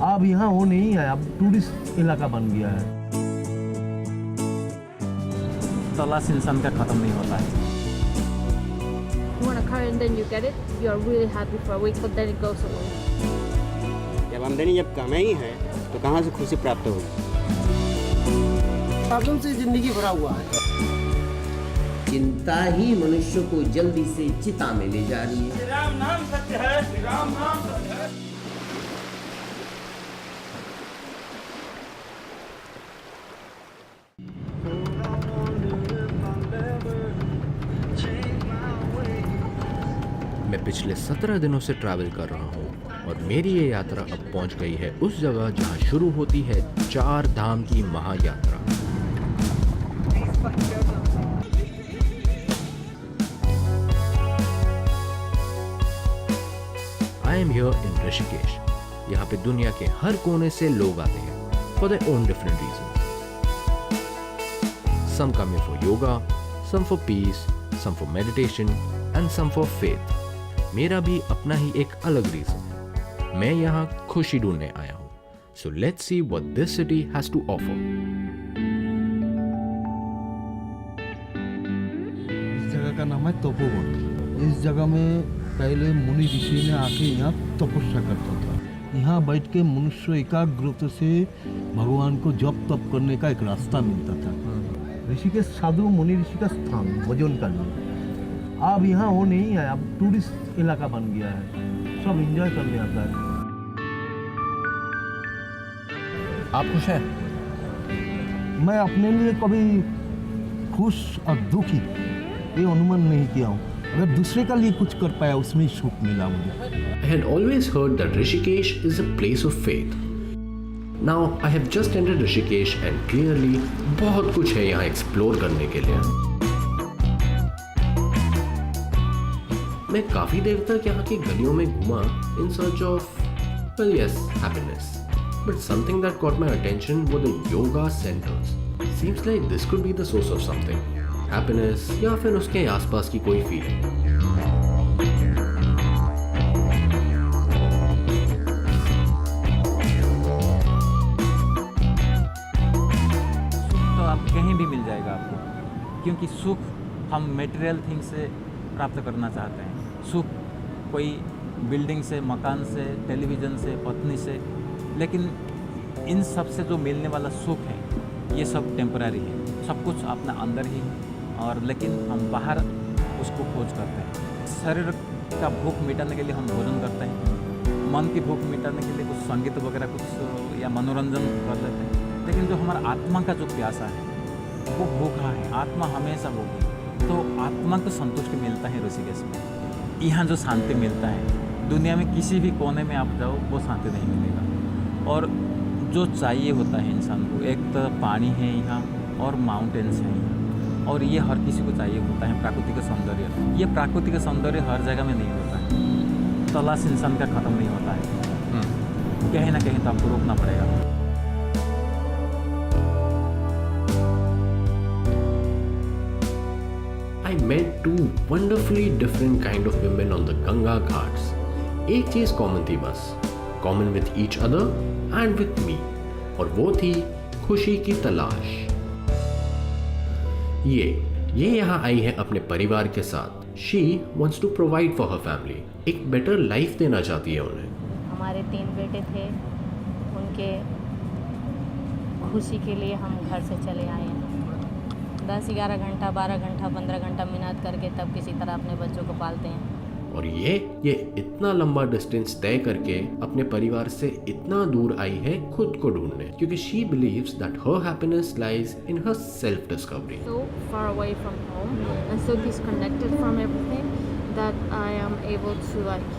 अब यहाँ वो नहीं है, अब टूरिस्ट इलाका बन गया है। तलाश इंसान का खत्म नहीं होता है। You want a car and then you get it, you are really happy for a week, but then it goes away. जब आमदनी जब कम ही है तो कहाँ से खुशी प्राप्त होगी? प्रॉब्लम से जिंदगी भरा हुआ है। चिंता ही मनुष्य को जल्दी से चिता में ले जा रही है। राम नाम सत्य है, राम नाम सत्य है। मैं पिछले 17 दिनों से ट्रैवल कर रहा हूँ और मेरी ये यात्रा अब पहुँच गई है उस जगह जहाँ शुरू होती है 4 धाम की महायात्रा। I am here in Rishikesh. यहाँ पे दुनिया के हर कोने से लोग आते हैं for their own different reasons. Some coming for yoga, some for peace, some for meditation and some for faith. मेरा भी अपना ही एक अलग रीजन है। मैं यहाँ खुशी ढूंढने आया हूँ। So let's see what this city has to offer. इस जगह का नाम है तपोवन। इस जगह में पहले मुनि ऋषि ने आके यहाँ तपस्या करता था। यहाँ बैठ के मनुष्य एकाग्रता से भगवान को जप तप करने का एक रास्ता मिलता था। ऋषि के साधु मुनि ऋषि का स्थान भोजन करने। अब यहाँ वो नहीं है, अब टूरिस्ट इलाका बन गया है। सब एंजॉय करने आता है। आप खुश हैं? मैं अपने लिए कभी खुश और दुखी ये अनुमान नहीं किया हूँ। अगर दूसरे का लिए कुछ कर पाया उसमें ही सुख मिला मुझे। I had always heard that Rishikesh is a place of faith. Now I have just entered Rishikesh and clearly बहुत कुछ है यहाँ एक्सप्लोर करने के लिए। मैं काफी देर तक यहाँ की गलियों में घूमा in search of, well yes, happiness. But something that caught my attention were the yoga centers. Seems like this could be the source of something. Happiness या फिर उसके आसपास की कोई feeling. तो आप कहीं भी मिल जाएगा आपको, क्योंकि सुख हम मटेरियल थिंग से प्राप्त करना चाहते हैं। सुख कोई बिल्डिंग से, मकान से, टेलीविज़न से, पत्नी से, लेकिन इन सब से जो मिलने वाला सुख है ये सब टेम्पररी है। सब कुछ अपना अंदर ही, और लेकिन हम बाहर उसको खोज करते हैं। शरीर का भूख मिटाने के लिए हम भोजन करते हैं, मन की भूख मिटाने के लिए कुछ संगीत वगैरह कुछ या मनोरंजन कर लेते हैं, लेकिन जो हमारा आत्मा का जो प्यासा है वो भूखा है। आत्मा हमेशा भूखी। तो आत्मा को संतुष्टि मिलता है ऋषिकेश में। यहाँ जो शांति मिलता है, दुनिया में किसी भी कोने में आप जाओ वो शांति नहीं मिलेगा। और जो चाहिए होता है इंसान को, एक तो पानी है यहाँ और माउंटेन्स हैं यहाँ, और ये हर किसी को चाहिए होता है प्राकृतिक सौंदर्य। ये प्राकृतिक सौंदर्य हर जगह में नहीं होता है। तलाश इंसान का ख़त्म नहीं होता है। कहीं ना कहीं तो आपको रोकना पड़ेगा। I met two wonderfully different kind of women on the Ganga Ghats. एक चीज कॉमन थी बस, common with each other and with me, और वो थी खुशी की तलाश। ये यहाँ आई है अपने परिवार के साथ। She wants to provide for her family. एक बेटर लाइफ देना चाहती है उन्हें। हमारे 3 बेटे थे, उनके खुशी के लिए हम घर से चले आए हैं। 10-11 घंटा, 12 घंटा, 15 घंटा मेहनत करके तब किसी तरह अपने बच्चों को पालते हैं। और ये इतना लंबा डिस्टेंस तय करके अपने परिवार से इतना दूर आई है खुद को ढूंढने, क्योंकि she believes that her happiness lies in her self discovery. So far away from home and so disconnected from everything that I am able to like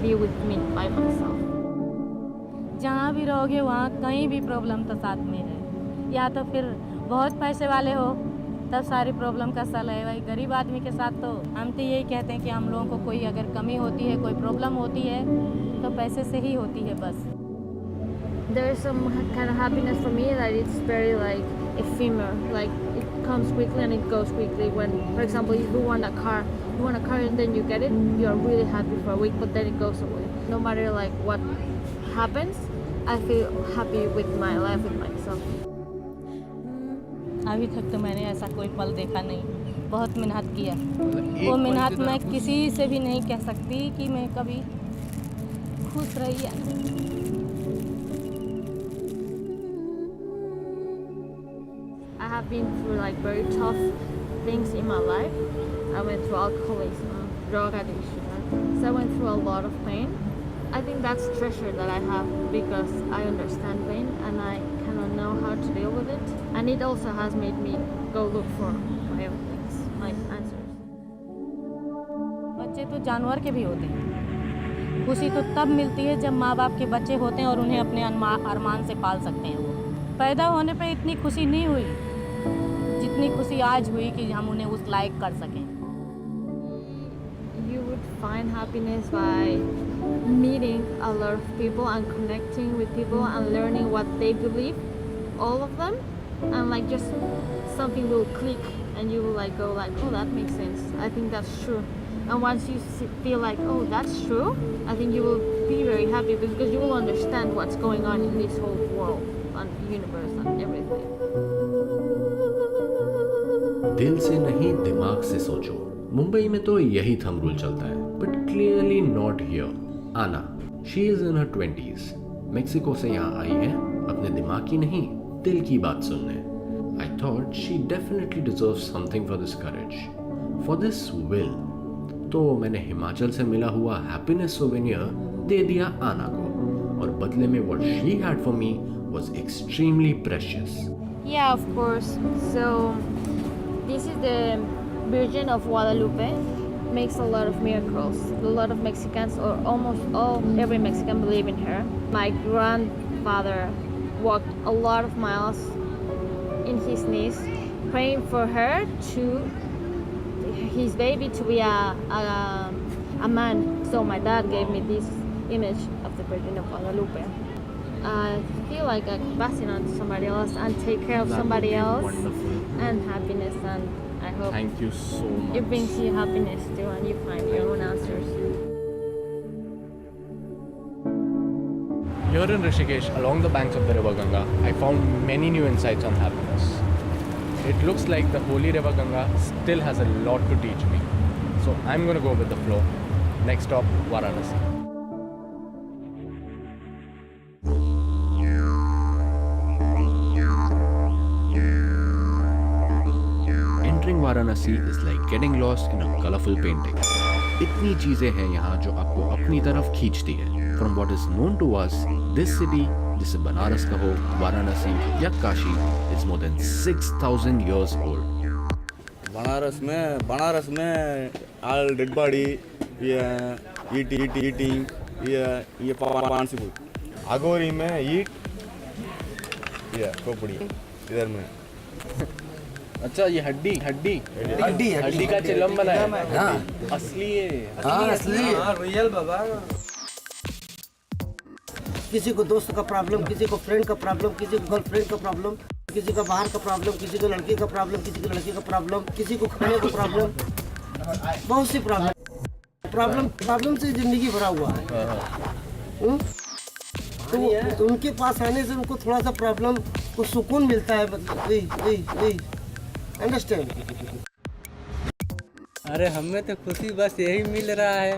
be with me by myself. जहाँ भी रहोगे वहाँ कहीं भी problem तो साथ में है। या तो फिर बहुत पैसे वाले हो तब सारी प्रॉब्लम का सल है। भाई गरीब आदमी के साथ तो हम तो यही कहते हैं कि हम लोगों को कोई अगर कमी होती है, कोई प्रॉब्लम होती है तो पैसे से ही होती है बस। There is some kind of happiness for me that it's very like ephemeral, like it comes quickly and it goes quickly. When, for example, if you want a car and then you get it, you are really happy for a week, but then it goes away. No matter like what happens, I feel happy with my life, with myself. अभी तक तो मैंने ऐसा कोई पल देखा नहीं, बहुत मेहनत किया। वो मेहनत मैं किसी से भी नहीं कह सकती कि मैं कभी खुश रही या नहीं। I have been through like very tough things in my life. I went through alcoholism, drug addiction, so I went through a lot of pain. I think that's treasure that I have because I understand pain and I kind of know how to deal with it. And it also has made me go look for my own things, my answers. बच्चे तो जानवर के भी होते हैं। खुशी तो तब मिलती है जब माँ बाप के बच्चे होते हैं और उन्हें अपने अरमान से पाल सकते हैं। वो पैदा होने पे इतनी खुशी नहीं हुई जितनी खुशी आज हुई कि हम उन्हें उस लायक कर सकें। You would find happiness by meeting a lot of people and connecting with people and learning what they believe, all of them, and like just something will click and you will like go like, oh, that makes sense. I think that's true. And once you feel like, oh, that's true, I think you will be very happy because you will understand what's going on in this whole world and universe and everything. दिल से नहीं दिमाग से सोचो। मुंबई में तो यही thumb rule चलता है, बट क्लियरली नॉट हियर। आना, she is in her 20s, Mexico से यहाँ आई है अपने दिमाग की नहीं दिल की बात सुनने। I thought she definitely deserve something for this courage, for this will. तो मैंने हिमाचल से मिला हुआ हैप्पीनेस सोवेनियर दे दिया आना को, और बदले में what she had for me was extremely precious. Yeah, of course. So this is the Virgin of Guadalupe. Makes a lot of miracles. A lot of Mexicans, or almost every Mexican, believe in her. My grandfather walked a lot of miles in his knees, praying for her to his baby to be a man. So my dad gave me this image of the Virgin of Guadalupe. I feel like I can pass it on to somebody else and take care of somebody else. Wonderful. And happiness, and I hope Thank you so much. it brings you happiness too and you find your own answers. Here in Rishikesh, along the banks of the river Ganga, I found many new insights on happiness. It looks like the holy river Ganga still has a lot to teach me. So I'm going to go with the flow. Next stop, Varanasi. Entering Varanasi is like getting lost in a colorful painting. इतनी चीजें हैं यहाँ जो आपको अपनी तरफ खींचती है। From what is known to us, this city, जिसे बनारस कहो, वाराणसी या Kashi, is more than 6,000 years old. Banaras में all dead body, eating, ये पानसीपुर। अगोरी में ईट, खोपड़ी इधर में। अच्छा, ये हड्डी का चिलम बना है। असली है। असली रियल बाबा। किसी को दोस्त का प्रॉब्लम, किसी को फ्रेंड का प्रॉब्लम, किसी को गर्लफ्रेंड का प्रॉब्लम, किसी का बाहर का प्रॉब्लम, किसी को लड़की का प्रॉब्लम, किसी को लड़की का प्रॉब्लम, किसी को खाने का प्रॉब्लम, बहुत सी प्रॉब्लम से जिंदगी भरा हुआ है। तो उनके पास आने से उनको थोड़ा सा प्रॉब्लम को सुकून मिलता है। वही अंडरस्टैंड। अरे हमें तो खुशी बस यही मिल रहा है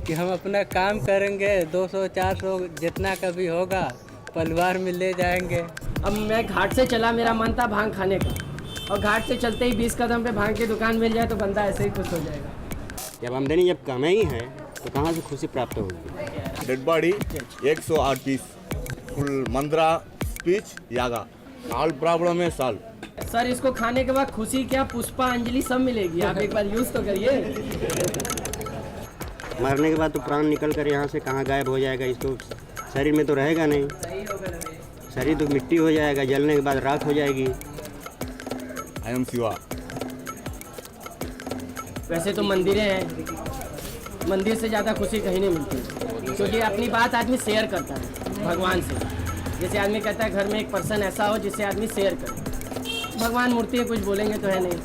कि हम अपना काम करेंगे, 200-400 जितना कभी होगा परिवार में ले जाएंगे। अब मैं घाट से चला, मेरा मन था भांग खाने का, और घाट से चलते ही 20 कदम पे भांग की दुकान मिल जाए तो बंदा ऐसे ही खुश हो जाएगा। जब आमदनी जब कम ही है तो कहाँ से खुशी प्राप्त होगी? डेड बॉडी 108 पीस, फुल मंत्रा, स्पीच, यागा, ऑल प्रॉब्लम है सॉल्व। सर, इसको खाने के बाद खुशी क्या, पुष्पांजलि सब मिलेगी। आप एक बार यूज तो करिए। मरने के बाद तो प्राण निकल कर यहाँ से कहाँ गायब हो जाएगा? इसको शरीर में तो रहेगा नहीं, शरीर तो मिट्टी हो जाएगा, जलने के बाद राख हो जाएगी। I am Shiva. वैसे तो मंदिरें हैं, मंदिर से ज़्यादा खुशी कहीं नहीं मिलती, क्योंकि अपनी बात आदमी शेयर करता है भगवान से। जैसे आदमी कहता है घर में एक पर्सन ऐसा हो जिससे आदमी शेयर करे। भगवान मूर्ति है, कुछ बोलेंगे तो है नहीं।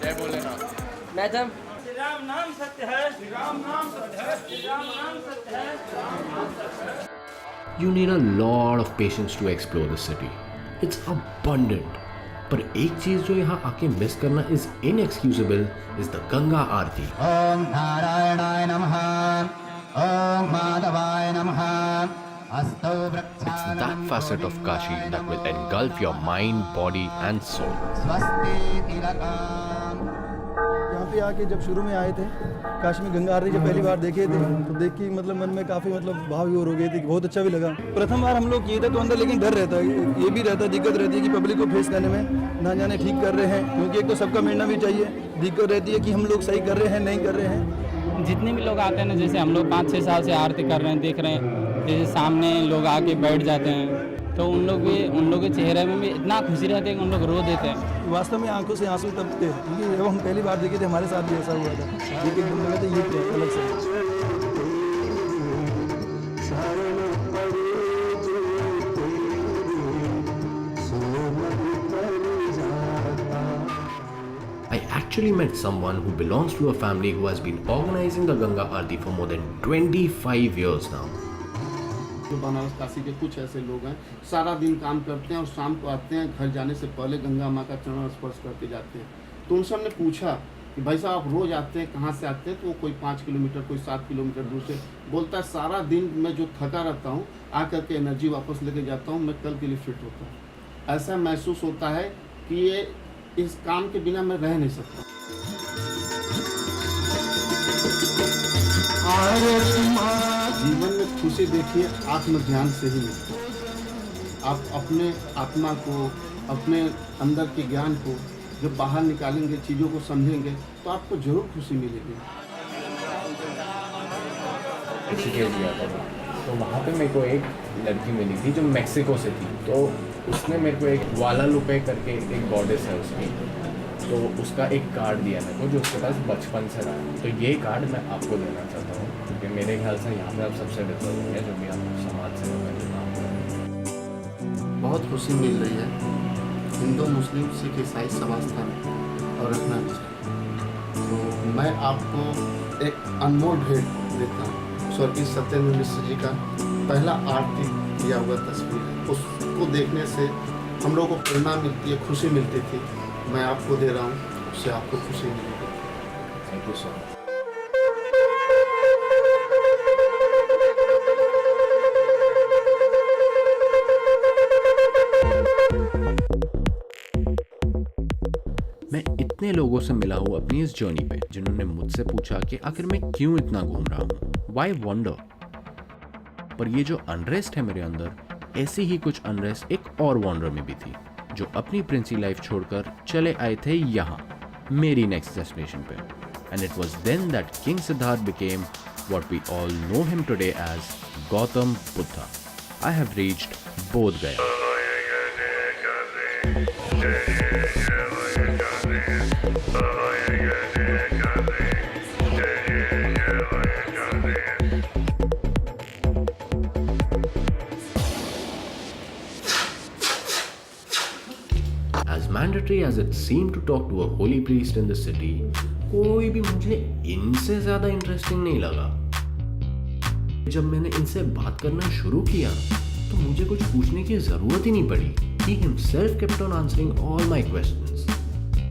जय भोलेनाथ। मैडम, श्री राम नाम सत्य है, श्री राम नाम सत्य है, श्री राम नाम सत्य है, श्री राम नाम सत्य है। You need a lot of patience to explore the city. It's abundant. पर एक चीज जो यहाँ आके मिस करना is inexcusable is the Ganga Aarti. ओम नारायणाय नमः, ओम माधवाय नमः. It's that facet of Kashi that will engulf your mind, body and soul. यहाँ पे आके जब शुरू में आए थे काशी में गंगा आरती जब पहली बार देखे थे तो देख के मतलब मन में काफ़ी मतलब भाव विभोर हो गए थे, बहुत अच्छा भी लगा। प्रथम बार हम लोग किए थे तो अंदर लेकिन डर रहता है, ये भी रहता है, दिक्कत रहती है कि पब्लिक को फेस करने में ना जाने ठीक कर रहे हैं, क्योंकि एक तो सबका मिलना भी चाहिए, दिक्कत रहती है कि हम लोग सही कर रहे हैं नहीं कर रहे हैं। जितने भी लोग आते हैं ना, जैसे हम लोग 5-6 साल से आरती कर रहे हैं, देख रहे हैं, जैसे सामने लोग आके बैठ जाते हैं तो उन लोग के चेहरे में भी इतना खुशी रहती है कि उन लोग रो देते हैं। वास्तव में आंखों से आंसू तब थे, क्योंकि जब हम पहली बार देखे थे हमारे साथ भी ऐसा हुआ था, एक दिन लगा था ये क्या अलग से। I actually met someone who belongs to a family who has been organizing the Ganga Aarti for more than 25 years now. जो बनारस काशी के कुछ ऐसे लोग हैं, सारा दिन काम करते हैं और शाम को आते हैं, घर जाने से पहले गंगा माँ का चरण स्पर्श करके जाते हैं। तो उनसे हमने पूछा कि भाई साहब आप रोज़ आते हैं, कहाँ से आते हैं? तो वो कोई 5 किलोमीटर कोई 7 किलोमीटर दूर से। बोलता है सारा दिन मैं जो थका रहता हूँ आकर के एनर्जी वापस लेके जाता हूँ, मैं कल के लिए फिट होता हूँ। ऐसा महसूस होता है कि ये इस काम के बिना मैं रह नहीं सकता। जीवन में खुशी देखिए आत्मज्ञान से ही मिलती है। आप अपने आत्मा को, अपने अंदर के ज्ञान को जब बाहर निकालेंगे, चीज़ों को समझेंगे, तो आपको जरूर खुशी मिलेगी। ऋषिकेश गया था तो वहाँ पे मेरे को एक लड़की मिली थी जो मैक्सिको से थी, तो उसने मेरे को एक वालालुपे करके एक गॉडेस है उसकी, तो उसका एक कार्ड दिया मेरे को जो उसके पास बचपन से रहा है। तो ये कार्ड मैं आपको देना चाहता हूँ, क्योंकि मेरे ख्याल से यहाँ पे आप सबसे बेहतर होंगे जो भी आप समाज सेवा का जो काम कर रहे हैं। बहुत खुशी मिल रही है। हिंदू, मुस्लिम, सिख, ईसाई सब आस्था और रखना भी चाहिए। तो मैं आपको एक अनमोल भेंट देता हूँ। स्वर्गीय सत्येंद्र मिश्र जी का पहला आरती किया हुआ तस्वीर है, उसको देखने से हम लोगों को प्रेरणा मिलती है, खुशी मिलती थी। मैं आपको दे रहा हूँ, उससे आपको खुशी मिलेगी। Thank you so much. मैं इतने लोगों से मिला हूँ अपनी इस जर्नी पे जिन्होंने मुझसे पूछा कि आखिर मैं क्यों इतना घूम रहा हूँ, वाई वंडर। पर ये जो अनरेस्ट है मेरे अंदर, ऐसी ही कुछ अनरेस्ट एक और वॉन्डर में भी थी जो अपनी प्रिंसी लाइफ छोड़कर चले आए थे यहाँ मेरी नेक्स्ट डेस्टिनेशन पे। And it was then that king Siddhartha became what we all know him today as Gautam Buddha. I have reached Bodh Gaya. As mandatory as it seemed to talk to a holy priest in the city, कोई भी मुझे इनसे ज्यादा interesting नहीं लगा। जब मैंने इनसे बात करना शुरू किया तो मुझे कुछ पूछने की जरूरत ही नहीं पड़ी। He himself kept on answering all my questions.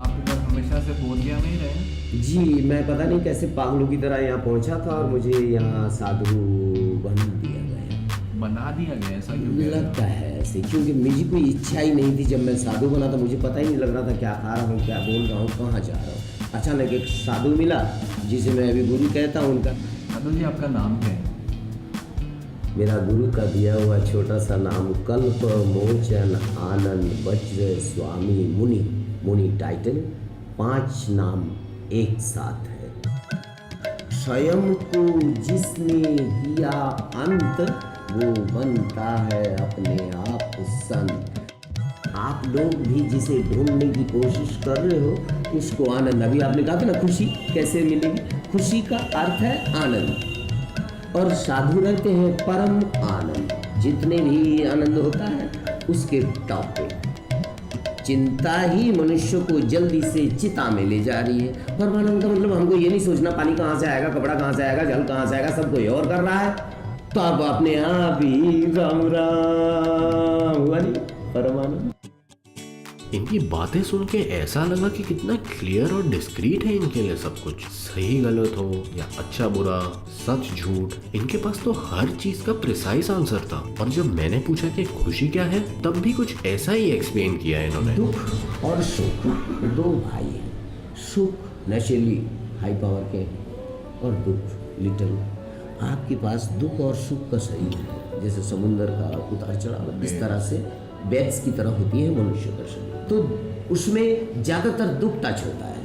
आप इधर हमेशा से बोध गया नहीं रहे? जी, मैं पता नहीं कैसे पागलों की तरह यहाँ पहुँचा था और मुझे यहाँ साधु बना दिया गया। ऐसा क्यों लगता है ऐसे? क्योंकि मुझे कोई इच्छा ही नहीं थी। जब मैं साधु बना तो मुझे पता ही नहीं लग रहा था क्या खा रहा हूँ, क्या बोल रहा हूँ, कहाँ जा रहा हूँ। अचानक एक साधु मिला जिसे मैं अभी गुरु कहता हूँ। उनका साधु जी आपका नाम क्या है? मेरा गुरु का दिया हुआ छोटा सा नाम कल्प मोचन आनंद वज्र स्वामी मुनि। मुनि टाइटल, 5 नाम एक साथ है। स्वयं को जिसने किया अंत वो बनता है अपने आप संत। आप लोग भी जिसे ढूंढने की कोशिश कर रहे हो उसको आनंद। अभी आपने कहा था ना खुशी कैसे मिलेगी? खुशी का अर्थ है आनंद, और साधु रहते हैं परम आनंद। जितने भी आनंद होता है उसके टॉप पे। चिंता ही मनुष्य को जल्दी से चिता में ले जा रही है। परमानंद का मतलब हमको ये नहीं सोचना पानी कहाँ से आएगा, कपड़ा कहाँ से आएगा, जल कहाँ से आएगा, सब कोई और कर रहा है। तो आप अपने आप ही राम राम हुआ नहीं परमानंद। इनकी बातें सुन के ऐसा लगा कि कितना क्लियर और डिस्क्रीट है इनके लिए सब कुछ। सही गलत हो या अच्छा बुरा, सच झूठ, इनके पास तो हर चीज का प्रिसाइज आंसर था। और जब मैंने पूछा कि खुशी क्या है, तब भी कुछ ऐसा ही एक्सप्लेन किया इन्होंने। दुख और सुख दो भाई हैं। सुख नेचुरली हाई पावर के और दुख लिटिल। आपके पास दुख और सुख का शरीर है, जैसे समुद्र का उतार चढ़ाव, इस तरह से बैग्स की तरह होती है मनुष्य का शरीर। तो उसमें ज़्यादातर दुख टच होता है,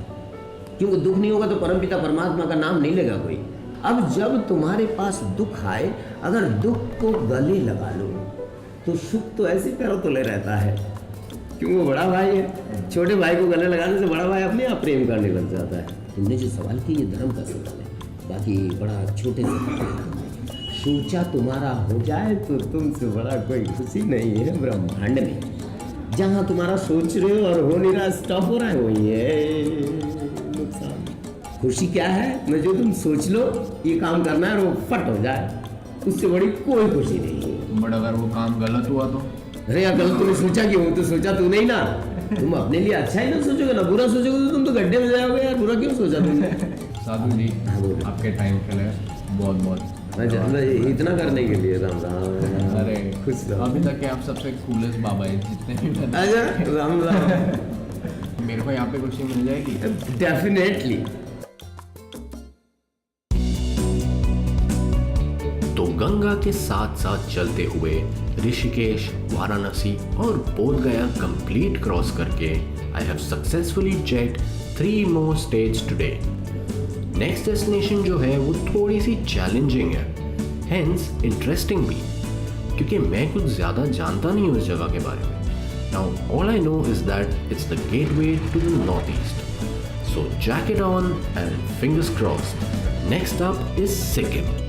क्योंकि दुख नहीं होगा तो परमपिता परमात्मा का नाम नहीं लेगा कोई। अब जब तुम्हारे पास दुख आए, अगर दुख को गले लगा लो तो सुख तो ऐसे पैरों तले रहता है, क्योंकि वो बड़ा भाई है। छोटे भाई को गले लगाने से बड़ा भाई अपने आप प्रेम करने लग जाता है। तुमने जो सवाल किया ये धर्म का सवाल है, बाकी बड़ा छोटे से सोचा तुम्हारा हो जाए तो तुमसे बड़ा कोई खुशी नहीं है ब्रह्मांड में। जहाँ तुम्हारा सोच रहे हो और हो नहीं रहा, स्टॉप हो रहा है, वही है नुकसान। खुशी क्या है न, जो तुम सोच लो ये काम करना है और वो फट हो जाए, उससे बड़ी कोई खुशी नहीं है। बट अगर वो काम गलत हुआ तो? अरे यार गलत तूने सोचा क्यों? तो सोचा तू नहीं ना, तुम अपने लिए अच्छा ही ना सोचोगे ना, बुरा सोचोगे तो तुम तो गड्ढे में जाओगे यार। बुरा क्यों सोचा तुमने? साधु जी आपके टाइम के लिए बहुत बहुत इतना करने के लिए राम राम। अरे खुश रहो। अभी तक के आप सबसे कूलेस्ट बाबा है जितने भी मैंने। अच्छा राम राम। मेरे को यहाँ पे खुशी मिल जाएगी डेफिनेटली। तो गंगा के साथ साथ चलते हुए ऋषिकेश, वाराणसी और बोध गया कंप्लीट क्रॉस करके I have successfully checked 3 more states today. Next destination जो है वो थोड़ी सी चैलेंजिंग है, हेंस इंटरेस्टिंग भी, क्योंकि मैं कुछ ज़्यादा जानता नहीं हूँ इस जगह के बारे में। Now all I know is that it's the gateway to the north east. So jacket on and fingers crossed. Next up is Sikkim.